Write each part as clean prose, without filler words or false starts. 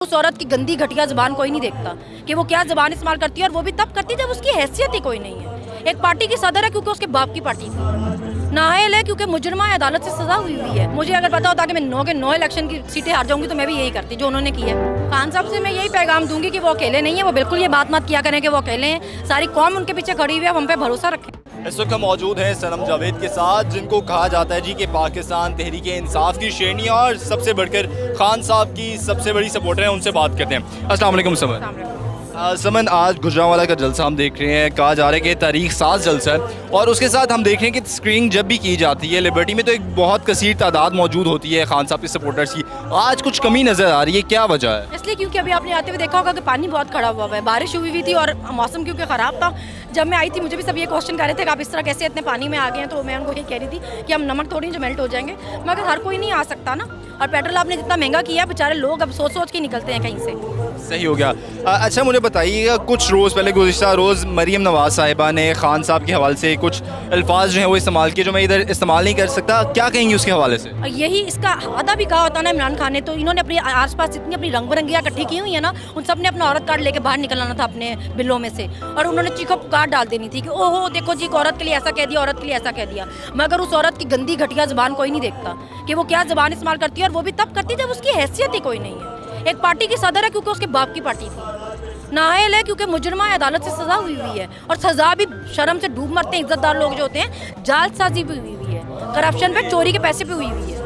उस औरत की गंदी घटिया ज़बान कोई नहीं देखता कि वो क्या ज़बान इस्तेमाल करती है, और वो भी तब करती है जब उसकी हैसियत ही कोई नहीं है। एक पार्टी की सदर है क्योंकि उसके बाप की पार्टी थी, नाअहल है क्योंकि मुजरमा अदालत से सजा हुई है। मुझे अगर पता होता कि मैं 9 के 9 इलेक्शन की सीटें हार जाऊंगी तो मैं भी यही करती जो उन्होंने की है। खान साहब से मैं यही पैगाम दूंगी कि वो अकेले नहीं है, वो बिल्कुल ये बात मत किया करें कि वो अकेले हैं। सारी कौम उनके पीछे खड़ी हुई है, हम पे भरोसा रखें। इस वक्त हम मौजूद हैं सनम जावेद के साथ, जिनको कहा जाता है जी कि पाकिस्तान तहरीक इंसाफ की श्रेणी और सबसे बढ़कर खान साहब की सबसे बड़ी सपोर्टर हैं। उनसे बात करते हैं। अस्सलाम वालेकुम समन। समन, आज गुजरांवाला का जलसा हम देख रहे हैं, कहा जा रहा है कि तारीख साज जलसा है, और उसके साथ हम देख रहे हैं कि स्क्रीनिंग जब भी की जाती है लिबर्टी में तो एक बहुत कसीर तादाद मौजूद होती है खान साहब के सपोर्टर्स की। आज कुछ कमी नज़र आ रही है, क्या वजह है? इसलिए क्योंकि अभी आपने आते हुए देखा होगा कि पानी बहुत खड़ा हुआ है, बारिश हुई थी और मौसम क्योंकि ख़राब था। जब मैं आई थी मुझे भी सब ये क्वेश्चन कर रहे थे कि आप इस तरह कैसे इतने पानी में आ गए हैं, तो मैं उनको ये कह रही थी कि हम नमक थोड़ी जो मेल्ट हो जाएंगे, मगर हर कोई नहीं आ सकता ना। और पेट्रोल आपने जितना महंगा किया, बेचारे लोग अब सोच सोच के निकलते हैं कहीं से। सही हो गया। अच्छा, मुझे बताइएगा, कुछ रोज़ पहले गुज़िश्ता रोज़ मरीम नवाज़ साहिबा ने खान साहब के हवाले से कुछ अल्फाज जो हैं वो इस्तेमाल किए जो मैं इधर इस्तेमाल नहीं कर सकता, क्या कहेंगी उसके हवाले से? यही इसका वादा भी कहा होता ना इमरान खान ने, तो इन्होंने अपने आसपास जितनी अपनी रंग बिरंगियाँ इकट्ठी की हुई है ना, उन सब ने अपना औरत कार्ड लेके बाहर निकलना था अपने बिलों में से, और उन्होंने चीखो पुकार डाल देनी थी कि ओहो देखो जी, एक औरत के लिए ऐसा कह दिया, औरत के लिए ऐसा कह दिया। मगर उस औरत की गंदी घटिया ज़बान कोई नहीं देखता कि वो क्या ज़बान इस्तेमाल करती है, और वो भी तब करती है जब उसकी हैसियत ही कोई नहीं है। एक पार्टी की सदर है क्योंकि उसके बाप की पार्टी थी, नाअहल है क्योंकि मुजरमा अदालत से सजा हुई है, और सजा भी शर्म से डूब मरते हैं इज्जतदार लोग जो होते हैं। जालसाजी भी हुई है, करप्शन पे, चोरी के पैसे पे हुई है।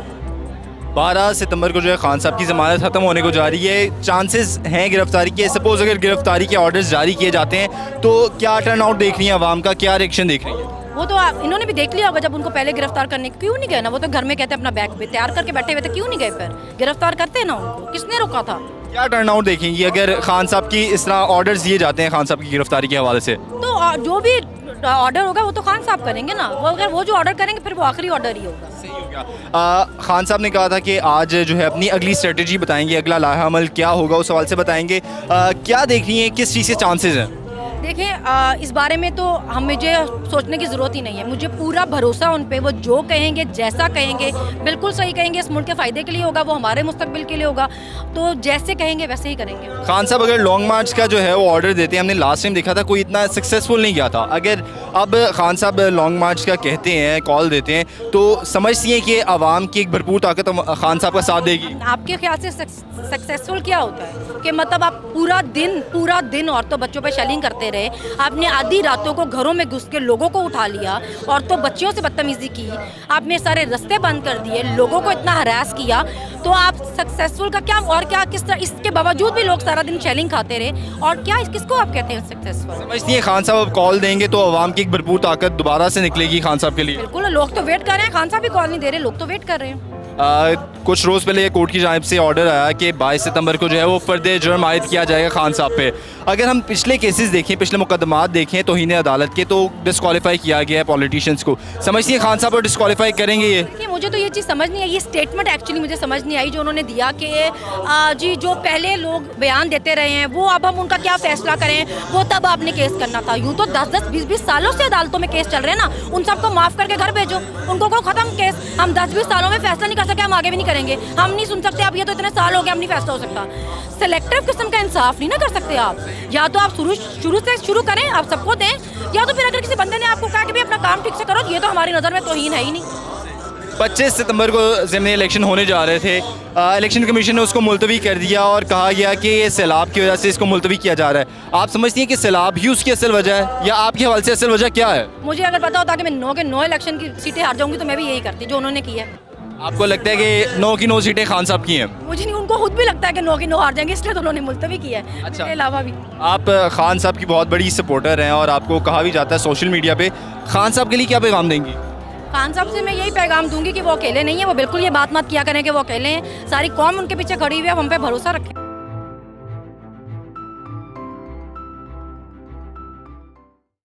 12 सितंबर को जो है खान साहब की ज़मानत ख़त्म होने को जा रही है, चांसेस हैं गिरफ्तारी के। सपोज अगर गिरफ्तारी के ऑर्डर्स जारी किए जाते हैं तो क्या टर्न आउट देख रही है आवाम का, क्या रिएक्शन देख रही है? वो तो इन्होंने भी देख लिया होगा, जब उनको पहले गिरफ्तार करने क्यों नहीं गए ना, वो तो घर में कहते हैं अपना बैग पे तैयार करके बैठे हुए थे, क्यों नहीं गए? फिर गिरफ्तार करते हैं ना उनको, किसने रोका था? क्या टर्न आउट देखेंगी अगर खान साहब की इस तरह ऑर्डर्स दिए जाते हैं खान साहब की गिरफ्तारी के हवाले से? तो जो भी ऑर्डर होगा वो तो खान साहब करेंगे ना, वो अगर वो जो ऑर्डर करेंगे फिर वो आखिरी ऑर्डर ही होगा। सही हो गया। खान साहब ने कहा था कि आज जो है अपनी अगली स्ट्रेटजी बताएंगे, अगला लाहा अमल क्या होगा उस सवाल से बताएंगे। क्या देख रही हैं, किस चीज़ के चांसेस हैं? देखिए, इस बारे में तो मुझे सोचने की ज़रूरत ही नहीं है। मुझे पूरा भरोसा उन पे, वो जो कहेंगे, जैसा कहेंगे, बिल्कुल सही कहेंगे, इस मुल्क के फ़ायदे के लिए होगा, वो हमारे मुस्तकबिल के लिए होगा, तो जैसे कहेंगे वैसे ही करेंगे। खान साहब अगर लॉन्ग मार्च का जो है वो ऑर्डर देते हैं, हमने लास्ट टाइम देखा था कोई इतना सक्सेसफुल नहीं गया था, अगर अब खान साहब लॉन्ग मार्च का कहते हैं, कॉल देते हैं, तो समझती हैं कि आवाम की एक भरपूर ताकत खान साहब का साथ देगी? आपके ख्याल से सक्सेसफुल क्या होता है कि मतलब आप पूरा दिन औरतों बच्चों पे शेलिंग करते रहे, आपने आधी रातों को घरों में घुस के लोगों को उठा लिया, औरतों बच्चियों से बदतमीजी की, आपने सारे रास्ते बंद कर दिए, लोगों को इतना हरास किया, तो आप सक्सेसफुल का क्या और क्या, किस तरह? इसके बावजूद भी लोग सारा दिन शेलिंग खाते रहे, और क्या किसको आप कहते हैं सक्सेसफुल? समझती हैं खान साहब अब कॉल देंगे तो आवाम की एक भरपूर ताकत दोबारा से निकलेगी खान साहब के लिए? बिल्कुल, लोग तो वेट कर रहे हैं, खान साहब भी कॉल नहीं दे रहे, लोग तो वेट कर रहे हैं। कुछ रोज़ पहले कोर्ट की जानिब से ऑर्डर आया कि 22 सितंबर को जो है वो फर्द जुर्म आयद किया जाएगा खान साहब पे। अगर हम पिछले केसेस देखें, पिछले मुकदमात देखें तौहीन अदालत के, तो डिस्क्वालीफाई किया गया है पॉलिटिशियंस को। समझती है खान साहब को डिस्क्वालीफाई करेंगे ये? देखिए, मुझे तो ये चीज़ समझ नहीं आई, ये स्टेटमेंट एक्चुअली मुझे समझ नहीं आई जो उन्होंने दिया कि जी जो पहले लोग बयान देते रहे हैं वो अब हम उनका क्या फैसला करें, वो तब आपने केस करना था। यूँ तो 10-10, 20-20 सालों से अदालतों में केस चल रहे हैं ना, उन सबको माफ़ करके घर भेजो, उनको को ख़त्म केस। हम 10-20 सालों में फैसला नहीं कर सके, हम आगे भी नहीं करेंगे, हम नहीं सुन सकते। आप ये तो इतने साल हो गए, हम नहीं फैसला हो सकता। सेलेक्टिव किस्म का इंसाफ नहीं ना कर सकते आप, या तो आप शुरू से शुरू करें, आप सबको दें, या तो फिर अगर किसी बंदे ने आपको कहा कि भी अपना काम ठीक से करो, ये तो हमारी नज़र में तौहीन है ही नहीं। 25 सितंबर को ज़िमनी इलेक्शन होने जा रहे थे, इलेक्शन कमीशन ने उसको मुलतवी कर दिया और कहा गया कि ये सैलाब की वजह से इसको मुलतवी किया जा रहा है। आप समझती हैं कि सैलाब ही उसकी असल वजह है, या आपके हवाले से असल वजह क्या है? मुझे अगर पता होता कि मैं 9 के 9 इलेक्शन की सीटें हार जाऊंगी तो मैं भी यही करती जो उन्होंने की है। आपको लगता है कि 9 की 9 सीटें खान साहब की हैं? मुझे नहीं, उनको खुद भी लगता है कि 9 की 9 हार जाएंगे, इसलिए तो उन्होंने मुलतवी किया है। अच्छा, इसके अलावा भी आप खान साहब की बहुत बड़ी सपोर्टर हैं और आपको कहा भी जाता है सोशल मीडिया पे, खान साहब के लिए क्या पैगाम देंगी? खान साहब से मैं यही पैगाम दूंगी कि वो अकेले नहीं है, वो बिल्कुल ये बात मत किया करें कि वो अकेले हैं। सारी कौम उनके पीछे खड़ी हुई है, हम पे भरोसा रखें।